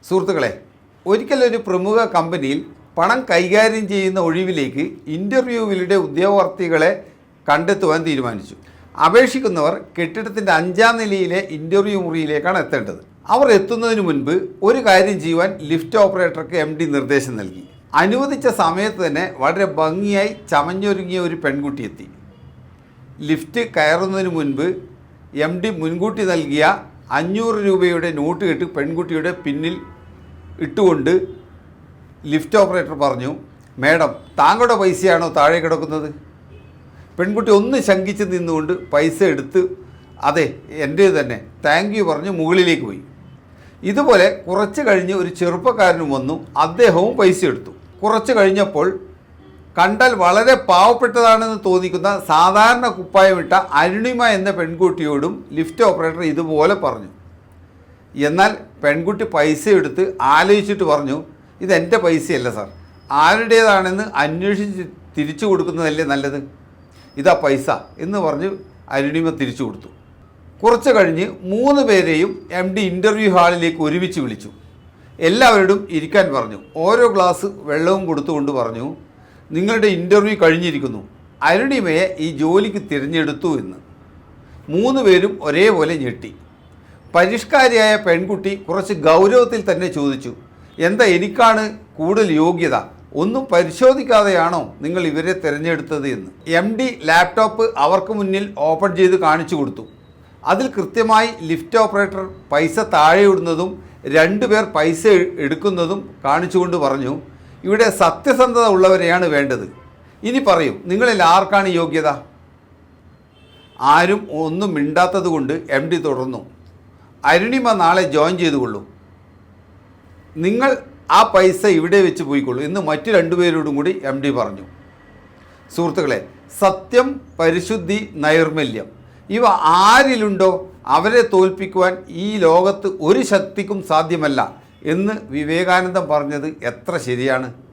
സുഹൃത്തുക്കളെ, ഒരിക്കലൊരു പ്രമുഖ കമ്പനിയിൽ പണം കൈകാര്യം ചെയ്യുന്ന ഒഴിവിലേക്ക് ഇൻ്റർവ്യൂവിലൂടെ ഉദ്യോഗാർത്ഥികളെ കണ്ടെത്തുവാൻ തീരുമാനിച്ചു. അപേക്ഷിക്കുന്നവർ കെട്ടിടത്തിൻ്റെ 5ാം നിലയിലെ ഇൻ്റർവ്യൂ മുറിയിലേക്കാണ് എത്തേണ്ടത്. അവർ എത്തുന്നതിന് മുൻപ് ഒരു കാര്യം ചെയ്യുവാൻ ലിഫ്റ്റ് ഓപ്പറേറ്റർക്ക് MD നിർദ്ദേശം നൽകി. അനുവദിച്ച സമയത്ത് തന്നെ വളരെ ഭംഗിയായി ചമഞ്ഞൊരുങ്ങിയ ഒരു പെൺകുട്ടി എത്തി. ലിഫ്റ്റ് കയറുന്നതിന് മുൻപ് MD മുൻകൂട്ടി നൽകിയ 500 രൂപയുടെ നോട്ട് കെട്ട് പെൺകുട്ടിയുടെ പിന്നിൽ ഇട്ടുകൊണ്ട് ലിഫ്റ്റ് ഓപ്പറേറ്റർ പറഞ്ഞു, "മേഡം, താങ്കളുടെ പൈസയാണോ താഴെ കിടക്കുന്നത്?" പെൺകുട്ടി ഒന്ന് ശങ്കിച്ച് നിന്നുകൊണ്ട് പൈസ എടുത്ത്, "അതെ, എൻ്റെ തന്നെ, താങ്ക് യു" പറഞ്ഞ് മുകളിലേക്ക് പോയി. ഇതുപോലെ കുറച്ച് കഴിഞ്ഞ് ഒരു ചെറുപ്പക്കാരനും വന്നു. അദ്ദേഹവും പൈസ എടുത്തു. കുറച്ച് കഴിഞ്ഞപ്പോൾ കണ്ടാൽ വളരെ പാവപ്പെട്ടതാണെന്ന് തോന്നിക്കുന്ന സാധാരണ കുപ്പായമിട്ട അരുണിമ എന്ന പെൺകുട്ടിയോടും ലിഫ്റ്റ് ഓപ്പറേറ്റർ ഇതുപോലെ പറഞ്ഞു. എന്നാൽ പെൺകുട്ടി പൈസ എടുത്ത് ആലോചിച്ചിട്ട് പറഞ്ഞു, "ഇതെൻ്റെ പൈസയല്ല സാർ, ആരുടേതാണെന്ന് അന്വേഷിച്ച് തിരിച്ചു കൊടുക്കുന്നതല്ലേ നല്ലത്. ഇതാ പൈസ" എന്ന് പറഞ്ഞ് അരുണിമ തിരിച്ചു കൊടുത്തു. കുറച്ച് കഴിഞ്ഞ് 3 പേരെയും MD ഇൻ്റർവ്യൂ ഹാളിലേക്ക് ഒരുമിച്ച് വിളിച്ചു. എല്ലാവരോടും ഇരിക്കാൻ പറഞ്ഞു. ഓരോ ഗ്ലാസ് വെള്ളവും കൊടുത്തുകൊണ്ട് പറഞ്ഞു, "നിങ്ങളുടെ ഇൻ്റർവ്യൂ കഴിഞ്ഞിരിക്കുന്നു. അരുണിമയെ ഈ ജോലിക്ക് തിരഞ്ഞെടുത്തു" എന്ന്. 3 പേരും ഒരേപോലെ ഞെട്ടി. പരിഷ്കാരിയായ പെൺകുട്ടി കുറച്ച് ഗൗരവത്തിൽ തന്നെ ചോദിച്ചു, "എന്താ എനിക്കാണ് കൂടുതൽ യോഗ്യത? ഒന്നും പരിശോധിക്കാതെയാണോ നിങ്ങൾ ഇവരെ തിരഞ്ഞെടുത്തത്" എന്ന്. MD ലാപ്ടോപ്പ് അവർക്ക് മുന്നിൽ ഓപ്പൺ ചെയ്ത് കാണിച്ചു കൊടുത്തു. അതിൽ കൃത്യമായി ലിഫ്റ്റ് ഓപ്പറേറ്റർ പൈസ താഴെ ഇടുന്നതും 2 പേർ പൈസ എടുക്കുന്നതും കാണിച്ചുകൊണ്ട് പറഞ്ഞു, "ഇവിടെ സത്യസന്ധത ഉള്ളവരെയാണ് വേണ്ടത്. ഇനി പറയൂ, നിങ്ങളിൽ ആർക്കാണ് യോഗ്യത?" ആരും ഒന്നും മിണ്ടാത്തത് കൊണ്ട് MD തുടർന്നു, "അരുണിമ നാളെ ജോയിൻ ചെയ്തുകൊള്ളൂ. നിങ്ങൾ ആ പൈസ ഇവിടെ വെച്ച് പോയിക്കൊള്ളൂ" എന്ന് മറ്റു 2 പേരോടും കൂടി MD പറഞ്ഞു. സുഹൃത്തുക്കളെ, സത്യം, പരിശുദ്ധി, നൈർമല്യം ഇവ ആരിലുണ്ടോ അവരെ തോൽപ്പിക്കുവാൻ ഈ ലോകത്ത് ഒരു ശക്തിക്കും സാധ്യമല്ല എന്ന് വിവേകാനന്ദൻ പറഞ്ഞത് എത്ര ശരിയാണ്.